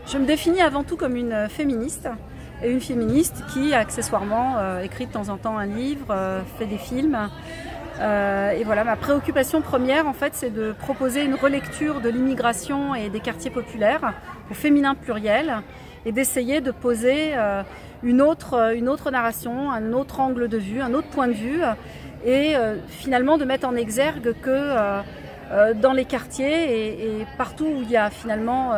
Je me définis avant tout comme une féministe, et une féministe qui, accessoirement, écrit de temps en temps un livre, fait des films. Et voilà, ma préoccupation première, en fait, c'est de proposer une relecture de l'immigration et des quartiers populaires au féminin pluriel, et d'essayer de poser une autre narration, un autre angle de vue, un autre point de vue, et finalement de mettre en exergue que dans les quartiers et partout où il y a finalement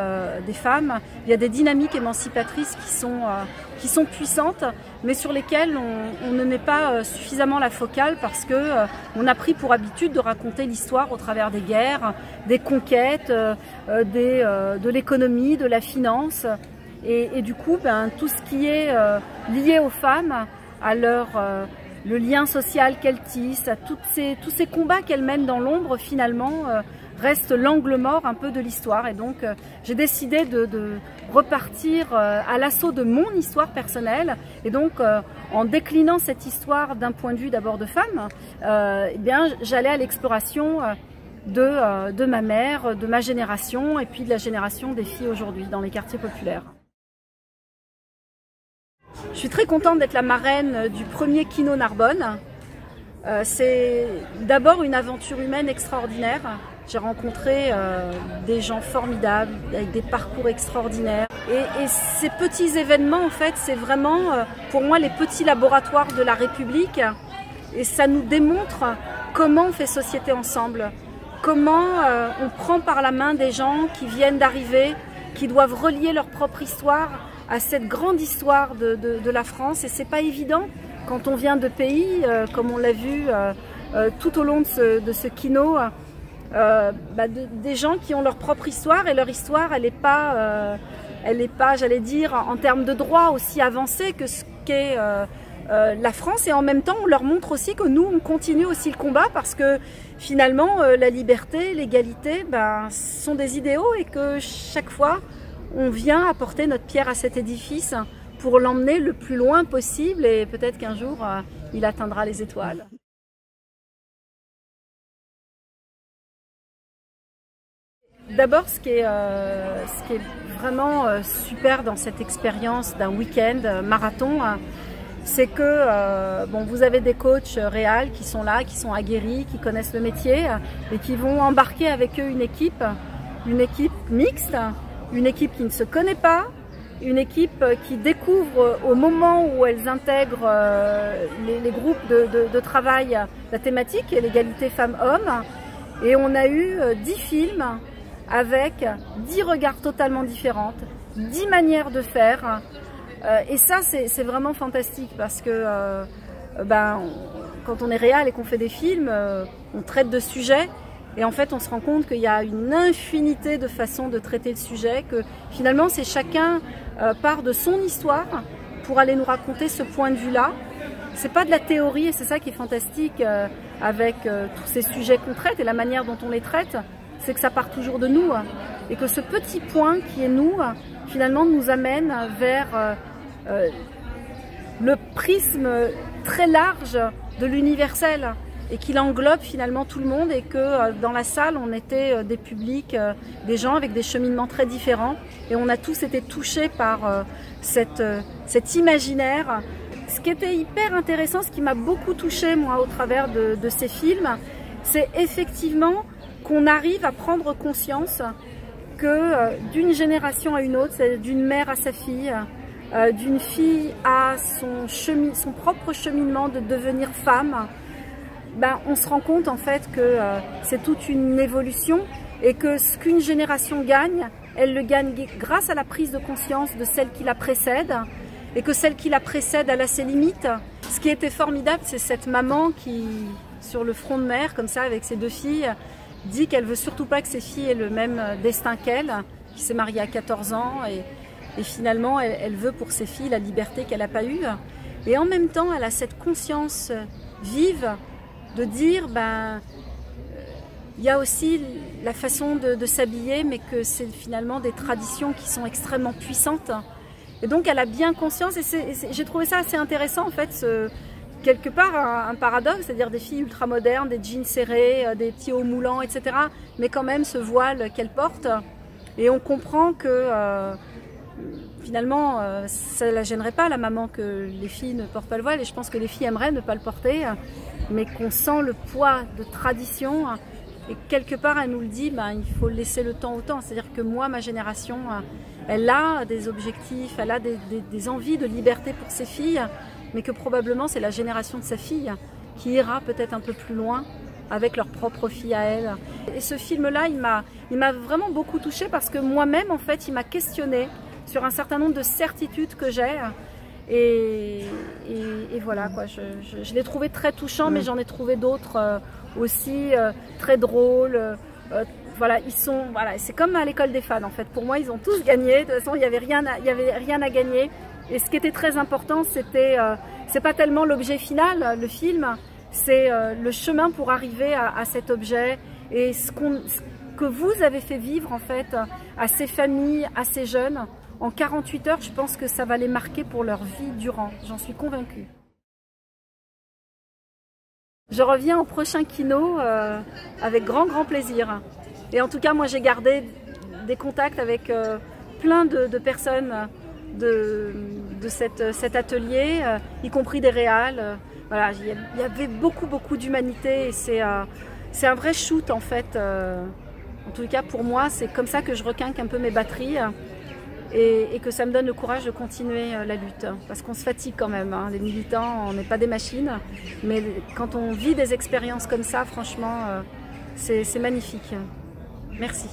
des femmes, il y a des dynamiques émancipatrices qui sont puissantes, mais sur lesquelles on ne met pas suffisamment la focale parce que on a pris pour habitude de raconter l'histoire au travers des guerres, des conquêtes, de l'économie, de la finance, et du coup, tout ce qui est lié aux femmes, à le lien social qu'elles tissent, à tous ces combats qu'elles mènent dans l'ombre, finalement, reste l'angle mort un peu de l'histoire. Et donc, j'ai décidé de repartir à l'assaut de mon histoire personnelle. Et donc, en déclinant cette histoire d'un point de vue d'abord de femme, eh bien, j'allais à l'exploration de ma mère, de ma génération, et puis de la génération des filles aujourd'hui dans les quartiers populaires. Je suis très contente d'être la marraine du premier Kino Narbonne. C'est d'abord une aventure humaine extraordinaire. J'ai rencontré des gens formidables, avec des parcours extraordinaires. Et ces petits événements, en fait, c'est vraiment pour moi les petits laboratoires de la République. Et ça nous démontre comment on fait société ensemble, comment on prend par la main des gens qui viennent d'arriver, qui doivent relier leur propre histoire à cette grande histoire de la France. Et c'est pas évident quand on vient de pays, comme on l'a vu tout au long de ce kino, des gens qui ont leur propre histoire, et leur histoire, elle n'est pas, j'allais dire, en termes de droit aussi avancée que ce qu'est la France. Et en même temps, on leur montre aussi que nous, on continue aussi le combat, parce que finalement, la liberté, l'égalité, sont des idéaux, et que chaque fois, on vient apporter notre pierre à cet édifice pour l'emmener le plus loin possible, et peut-être qu'un jour, il atteindra les étoiles. D'abord, ce qui est vraiment super dans cette expérience d'un week-end marathon, c'est que vous avez des coachs réals qui sont là, qui sont aguerris, qui connaissent le métier, et qui vont embarquer avec eux une équipe mixte, une équipe qui ne se connaît pas, une équipe qui découvre au moment où elles intègrent les groupes de travail la thématique et l'égalité femmes-hommes. Et on a eu 10 films avec 10 regards totalement différents, 10 manières de faire. Et ça, c'est vraiment fantastique, parce que quand on est réal et qu'on fait des films, on traite de sujets. Et en fait, on se rend compte qu'il y a une infinité de façons de traiter le sujet, que finalement, c'est chacun part de son histoire pour aller nous raconter ce point de vue-là. C'est pas de la théorie, et c'est ça qui est fantastique avec tous ces sujets qu'on traite et la manière dont on les traite, c'est que ça part toujours de nous, et que ce petit point qui est nous, finalement, nous amène vers le prisme très large de l'universel, et qu'il englobe finalement tout le monde, et que dans la salle, on était des publics, des gens avec des cheminements très différents, et on a tous été touchés par cet imaginaire. Ce qui était hyper intéressant, ce qui m'a beaucoup touchée, moi, au travers de ces films, c'est effectivement qu'on arrive à prendre conscience que d'une génération à une autre, d'une mère à sa fille, d'une fille à son propre cheminement de devenir femme, on se rend compte en fait que c'est toute une évolution, et que ce qu'une génération gagne, elle le gagne grâce à la prise de conscience de celle qui la précède, et que celle qui la précède, elle a ses limites. Ce qui était formidable, c'est cette maman qui, sur le front de mer, comme ça, avec ses 2 filles, dit qu'elle veut surtout pas que ses filles aient le même destin qu'elle, qui s'est mariée à 14 ans, et finalement, elle veut pour ses filles la liberté qu'elle n'a pas eue. Et en même temps, elle a cette conscience vive de dire, il y a aussi la façon de s'habiller, mais que c'est finalement des traditions qui sont extrêmement puissantes. Et donc elle a bien conscience, et j'ai trouvé ça assez intéressant en fait, quelque part un paradoxe, c'est-à-dire des filles ultra modernes, des jeans serrés, des petits hauts moulants, etc. Mais quand même ce voile qu'elles portent. Et on comprend que finalement, ça ne la gênerait pas, la maman, que les filles ne portent pas le voile. Et je pense que les filles aimeraient ne pas le porter, mais qu'on sent le poids de tradition. Et quelque part, elle nous le dit, ben, il faut laisser le temps au temps. C'est-à-dire que moi, ma génération, elle a des objectifs, elle a des envies de liberté pour ses filles, mais que probablement c'est la génération de sa fille qui ira peut-être un peu plus loin avec leur propre fille à elle. Et ce film-là, il m'a vraiment beaucoup touchée parce que moi-même, en fait, il m'a questionnée sur un certain nombre de certitudes que j'ai. Et voilà, quoi. Je l'ai trouvé très touchant, mais j'en ai trouvé d'autres aussi très drôles. Voilà, voilà, c'est comme à l'école des fans, en fait. Pour moi, ils ont tous gagné. De toute façon, il n'y avait rien à gagner. Et ce qui était très important, c'est pas tellement l'objet final, le film, c'est le chemin pour arriver à cet objet et ce que vous avez fait vivre, en fait, à ces familles, à ces jeunes. En 48 heures, je pense que ça va les marquer pour leur vie durant. J'en suis convaincue. Je reviens au prochain Kino avec grand plaisir. Et en tout cas, moi, j'ai gardé des contacts avec plein de personnes de cet atelier, y compris des réals. Voilà, il y avait beaucoup d'humanité et c'est un vrai shoot, en fait. En tout cas, pour moi, c'est comme ça que je requinque un peu mes batteries. Et que ça me donne le courage de continuer la lutte. Parce qu'on se fatigue quand même, hein. Les militants, on n'est pas des machines. Mais quand on vit des expériences comme ça, franchement, c'est magnifique. Merci.